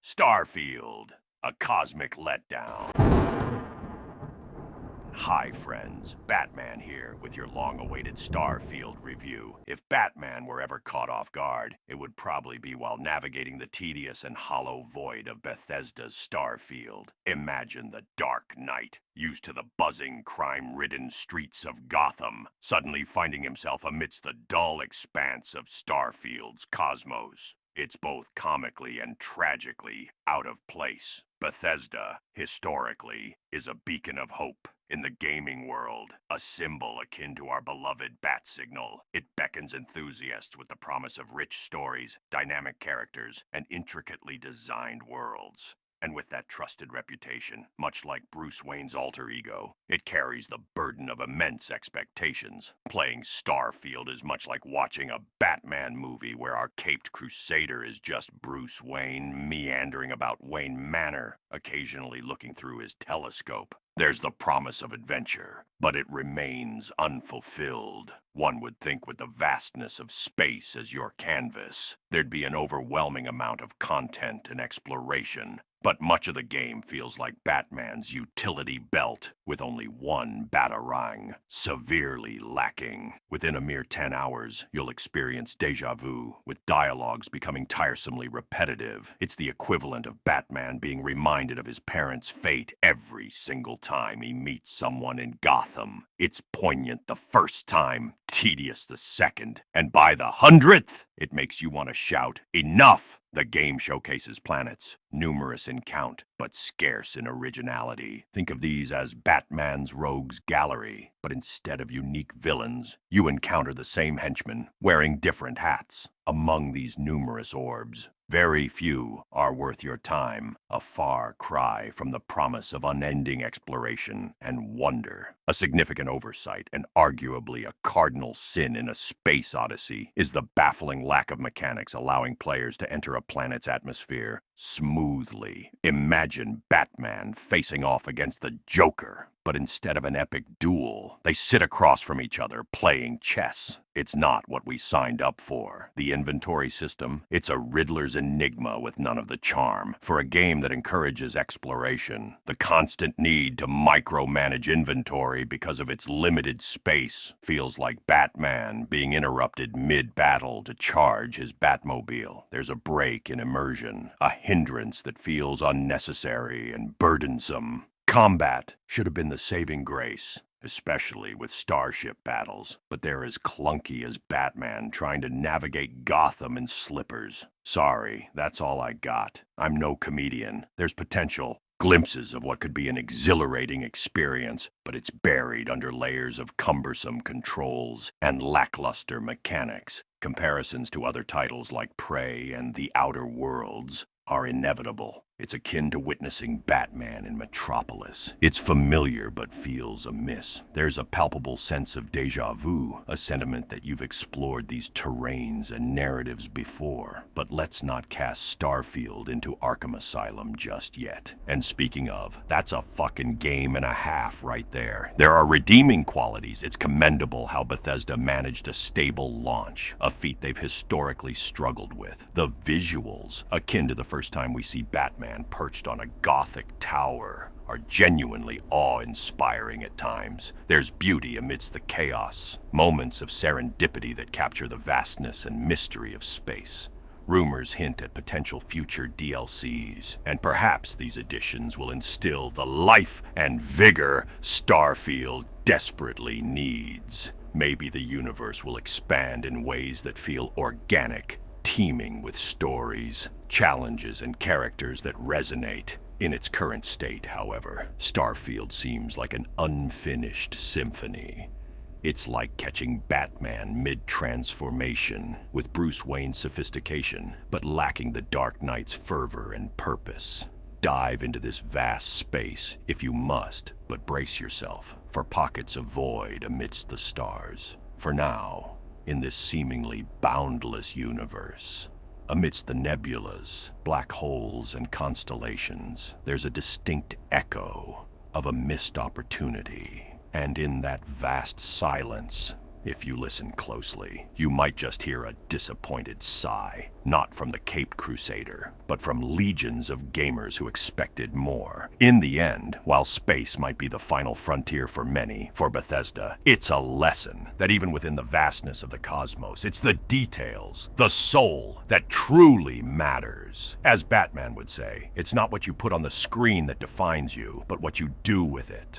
Starfield, a cosmic letdown. Hi friends, Batman here with your long-awaited Starfield review. If Batman were ever caught off guard, it would probably be while navigating the tedious and hollow void of Bethesda's Starfield. Imagine the Dark Knight, used to the buzzing, crime-ridden streets of Gotham, suddenly finding himself amidst the dull expanse of Starfield's cosmos. It's both comically and tragically out of place. Bethesda, historically, is a beacon of hope. In the gaming world, a symbol akin to our beloved bat signal, it beckons enthusiasts with the promise of rich stories, dynamic characters, and intricately designed worlds. And with that trusted reputation, much like Bruce Wayne's alter ego, it carries the burden of immense expectations. Playing Starfield is much like watching a Batman movie where our caped crusader is just Bruce Wayne meandering about Wayne Manor, occasionally looking through his telescope. There's the promise of adventure, but it remains unfulfilled. One would think with the vastness of space as your canvas, there'd be an overwhelming amount of content and exploration. But much of the game feels like Batman's utility belt, with only one batarang, severely lacking. Within a mere 10 hours, you'll experience déjà vu, with dialogues becoming tiresomely repetitive. It's the equivalent of Batman being reminded of his parents' fate every single time he meets someone in Gotham. It's poignant the first time, tedious the second, and by the 100th, it makes you want to shout, "Enough!" The game showcases planets, numerous in count, but scarce in originality. Think of these as Batman's rogues gallery, but instead of unique villains, you encounter the same henchmen, wearing different hats. Among these numerous orbs, very few are worth your time, a far cry from the promise of unending exploration and wonder. A significant oversight, and arguably a cardinal sin in a space odyssey, is the baffling lack of mechanics allowing players to enter a planet's atmosphere smoothly. Imagine Batman facing off against the Joker, but instead of an epic duel, they sit across from each other playing chess. It's not what we signed up for. The inventory system, it's a Riddler's enigma with none of the charm. For a game that encourages exploration, the constant need to micromanage inventory because of its limited space feels like Batman being interrupted mid-battle to charge his Batmobile. There's a break in immersion, a hindrance that feels unnecessary and burdensome. Combat should have been the saving grace, especially with starship battles, but they're as clunky as Batman trying to navigate Gotham in slippers. Sorry, that's all I got. I'm no comedian. There's potential, glimpses of what could be an exhilarating experience, but it's buried under layers of cumbersome controls and lackluster mechanics. Comparisons to other titles like Prey and The Outer Worlds are inevitable. It's akin to witnessing Batman in Metropolis. It's familiar but feels amiss. There's a palpable sense of déjà vu, a sentiment that you've explored these terrains and narratives before. But let's not cast Starfield into Arkham Asylum just yet. And speaking of, that's a fucking game and a half right there. There are redeeming qualities. It's commendable how Bethesda managed a stable launch, a feat they've historically struggled with. The visuals, akin to the first time we see Batman perched on a Gothic tower, are genuinely awe-inspiring at times. There's beauty amidst the chaos, moments of serendipity that capture the vastness and mystery of space. Rumors hint at potential future DLCs, and perhaps these additions will instill the life and vigor Starfield desperately needs. Maybe the universe will expand in ways that feel organic, teeming with stories, challenges, and characters that resonate. In its current state, however, Starfield seems like an unfinished symphony. It's like catching Batman mid-transformation, with Bruce Wayne's sophistication, but lacking the Dark Knight's fervor and purpose. Dive into this vast space if you must, but brace yourself for pockets of void amidst the stars. For now, in this seemingly boundless universe, amidst the nebulas, black holes, and constellations, there's a distinct echo of a missed opportunity. And in that vast silence, If you listen closely, you might just hear a disappointed sigh, not from the Caped Crusader, but from legions of gamers who expected more. In the end, while space might be the final frontier for many, for Bethesda, it's a lesson that even within the vastness of the cosmos, it's the details, the soul, that truly matters. As Batman would say, it's not what you put on the screen that defines you, but what you do with it.